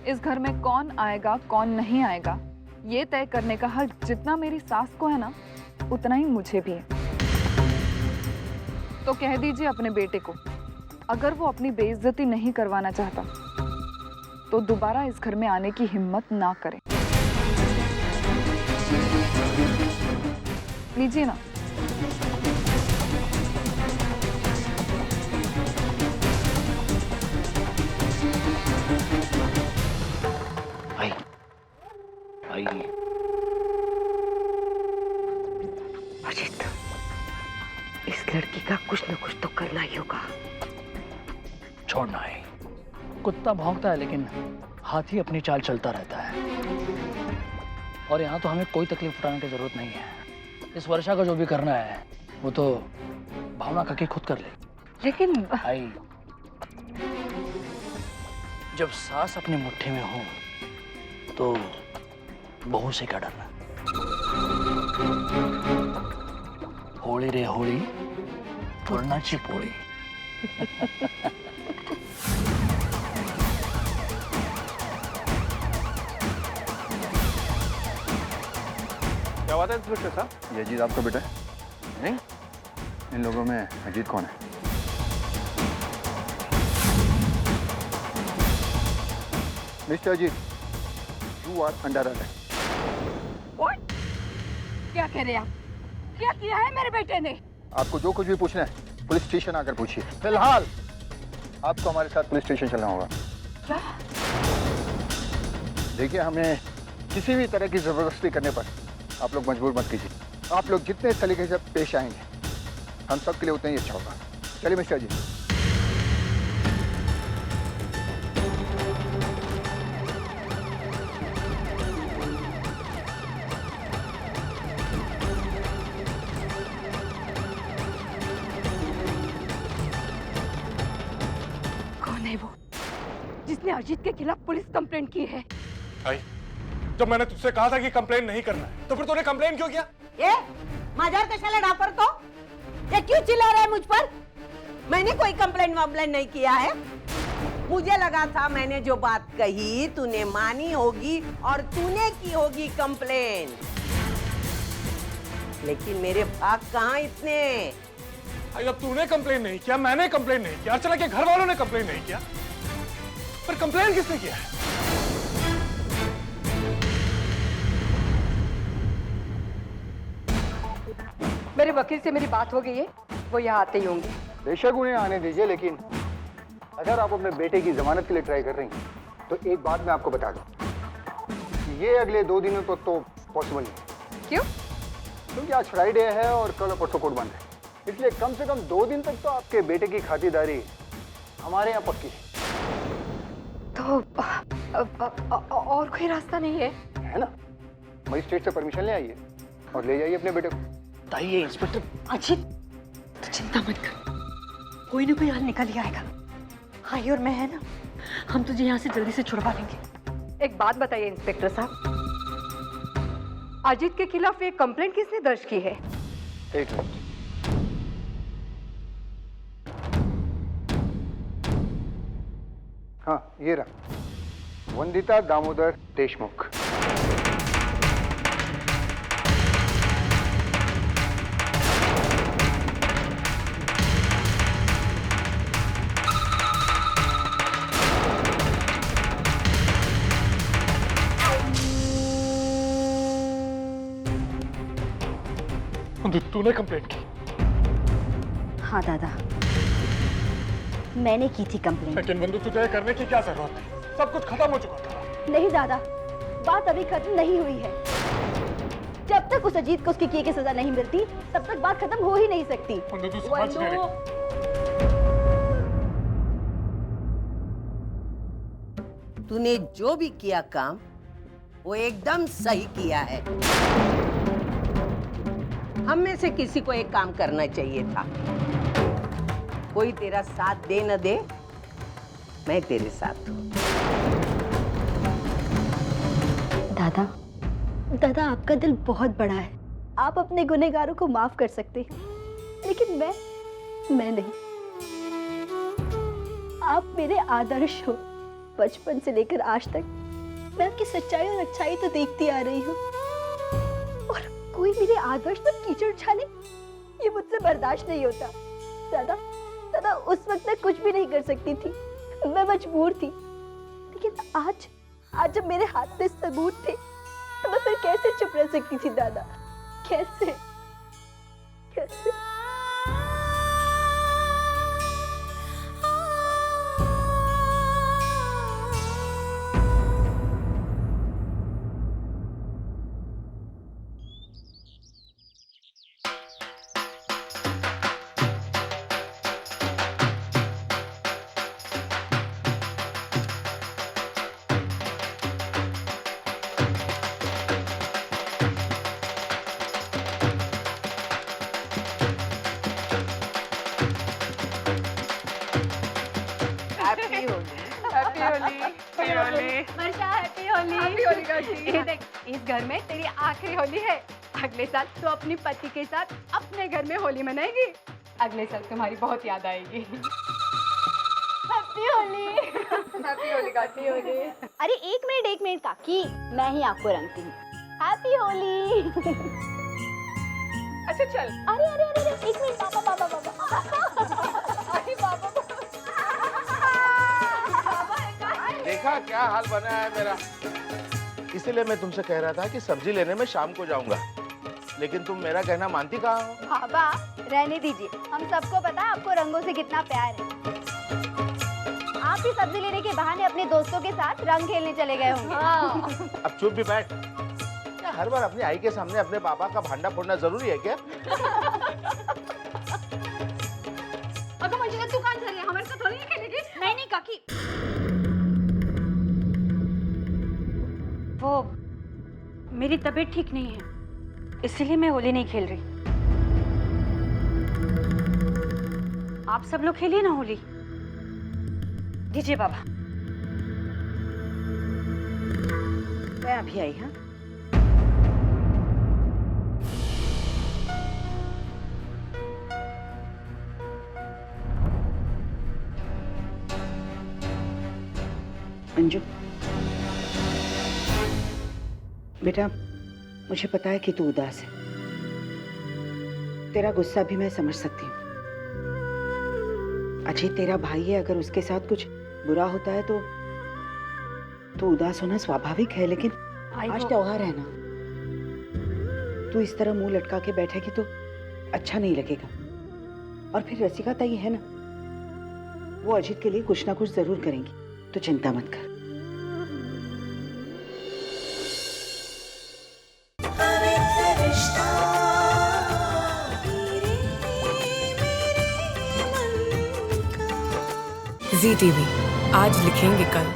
इस घर में कौन आएगा कौन नहीं आएगा ये तय करने का हक जितना मेरी सास को है ना, उतना ही मुझे भी है। तो कह दीजिए अपने बेटे को, अगर वो अपनी बेइज्जती नहीं करवाना चाहता तो दोबारा इस घर में आने की हिम्मत ना करे। लीजिए ना। भाई अजित, इस लड़की का कुछ न कुछ तो करना ही होगा। छोड़ना है। कुत्ता भौंकता है लेकिन हाथी अपनी चाल चलता रहता है। और यहाँ तो हमें कोई तकलीफ उठाने की जरूरत नहीं है। इस वर्षा को जो भी करना है वो तो भावना करके खुद कर ले। लेकिन भाई, जब सास अपनी मुट्ठी में हो तो बहू से क्या डरना। होली रे होली, पुरणाची पोळी। क्या बात है इंस्पेक्टर साहब? ये अजीत आपका बेटा है? नहीं। इन लोगों में अजीत कौन है? Mister Ajit, you are under arrest. क्या कह रहे आप? क्या किया है मेरे बेटे ने? आपको जो कुछ भी पूछना है पुलिस स्टेशन आकर पूछिए। फिलहाल आपको हमारे साथ पुलिस स्टेशन चलना होगा। क्या? देखिए, हमें किसी भी तरह की जबरदस्ती करने पर आप लोग मजबूर मत कीजिए। आप लोग जितने सलीके से पेश आएंगे हम सब के लिए उतना ही अच्छा होगा। चलिए मिस्टर अजीत। कौन है वो जिसने अजीत के खिलाफ पुलिस कंप्लेंट की है? भाई, जब मैंने तुझसे कहा था कि कंप्लेन नहीं करना है तो फिर तूने कंप्लेन क्यों किया? ये माझ्यावर कशाला डापरतो? ये क्यों चिल्ला रहा है मुझ पर? मैंने कोई कंप्लेन वम्प्लेन नहीं किया है। मुझे लगा था मैंने जो बात कही तूने मानी होगी और तूने की होगी कंप्लेन, लेकिन मेरे भाग कहाँ इतने। भाई, जब तूने कंप्लेन नहीं किया, मैंने कंप्लेन नहीं किया, अर्चना के घर वालों ने कंप्लेन नहीं किया, पर कंप्लेन किसने किया है? मेरे वकील से मेरी बात हो गई है, वो यहाँ आते ही होंगे। बेशक उन्हें आने दीजिए, लेकिन अगर आप अपने बेटे की जमानत के लिए ट्राई कर रही हैं तो एक बात मैं आपको बता दूं, ये अगले 2 दिनों तक तो पॉसिबल नहीं। क्यों? क्योंकि आज फ्राइडे है और कल और परसों कोर्ट बंद है। इसलिए कम से कम 2 दिन तक तो आपके बेटे की खातिरदारी हमारे यहाँ पक्की है। तो और कोई रास्ता नहीं है ना? मजिस्ट्रेट से परमिशन ले आइए और ले जाइए अपने बेटे को। बताइए इंस्पेक्टर। अजीत, तो चिंता मत कर, कोई ना कोई हल निकल ही आएगा। हाई और मैं है ना, हम तुझे यहाँ से जल्दी से छुड़वा लेंगे। एक बात बताइए इंस्पेक्टर साहब, अजीत के खिलाफ एक कंप्लेंट किसने दर्ज की है? एक मिनट। हाँ, ये रहा, वंदिता दामोदर देशमुख। तूने कंप्लेंट की? हाँ दादा, मैंने की थी कंप्लेंट। लेकिन बंधु, तुझे करने की क्या जरूरत थी? सब कुछ खत्म हो चुका था। नहीं दादा, बात अभी खत्म नहीं हुई है। जब तक उस अजीत को उसके किए की सजा नहीं मिलती तब तक बात खत्म हो ही नहीं सकती। बंधु, तू समझ नहीं रही। तूने जो भी किया काम वो एकदम सही किया है। हम में से किसी को एक काम करना चाहिए था। कोई तेरा साथ दे न दे, मैं तेरे साथ हूँ। दादा, दादा आपका दिल बहुत बड़ा है, आप अपने गुनहगारों को माफ कर सकते हैं, लेकिन मैं नहीं। आप मेरे आदर्श हो, बचपन से लेकर आज तक मैं आपकी सच्चाई और अच्छाई तो देखती आ रही हूँ, और कोई मेरे आदर्श पर कीचड़ उछाले, ये मुझसे बर्दाश्त नहीं होता। दादा, दादा उस वक्त मैं कुछ भी नहीं कर सकती थी, मैं मजबूर थी। लेकिन आज जब मेरे हाथ में सबूत थे तो मैं फिर कैसे चुप रह सकती थी दादा? कैसे कैसे? वर्षा हैप्पी होली। हैप्पी होली काकी। ये देख, इस घर में तेरी आखिरी होली है। अगले साल तो अपनी पति के साथ अपने घर में होली मनाएगी। अगले साल तुम्हारी बहुत याद आएगी। हैप्पी होली। हैप्पी होली काकी। होली। अरे एक मिनट काकी, मैं ही आपको रंगती हूँ। हैप्पी होली। अच्छा चल। अरे अरे अरे अरे, एक मिनट, पापा अरे बाबा। देखा क्या हाल बना है मेरा। इसीलिए मैं तुमसे कह रहा था कि सब्जी लेने में शाम को जाऊंगा, लेकिन तुम मेरा कहना मानती कहाँ हो? बाबा रहने दीजिए, हम सबको पता है आपको रंगों से कितना प्यार है। आप ही सब्जी लेने के बहाने अपने दोस्तों के साथ रंग खेलने चले गए होंगे। अब चुप भी बैठ। क्या हर बार अपनी आई के सामने अपने पापा का भांडा फोड़ना जरूरी है क्या? अगर मुझे तू कौन चल हमारे साथ होली खेलेगी? नहीं काकी, वो मेरी तबीयत ठीक नहीं है, इसलिए मैं होली नहीं खेल रही। आप सब लोग खेलिए ना होली। दीजिए बाबा। मैं अभी आई। हाँ, अंजू बेटा, मुझे पता है कि तू उदास है। तेरा गुस्सा भी मैं समझ सकती हूँ। अजय तेरा भाई है, अगर उसके साथ कुछ बुरा होता है तो उदास होना स्वाभाविक है, लेकिन आज त्योहार है ना। तू इस तरह मुंह लटका के बैठेगी तो अच्छा नहीं लगेगा। और फिर रसिका ताई है ना, वो अजित के लिए कुछ ना कुछ जरूर करेंगी, तो चिंता मत कर। ZTV, आज लिखेंगे कल।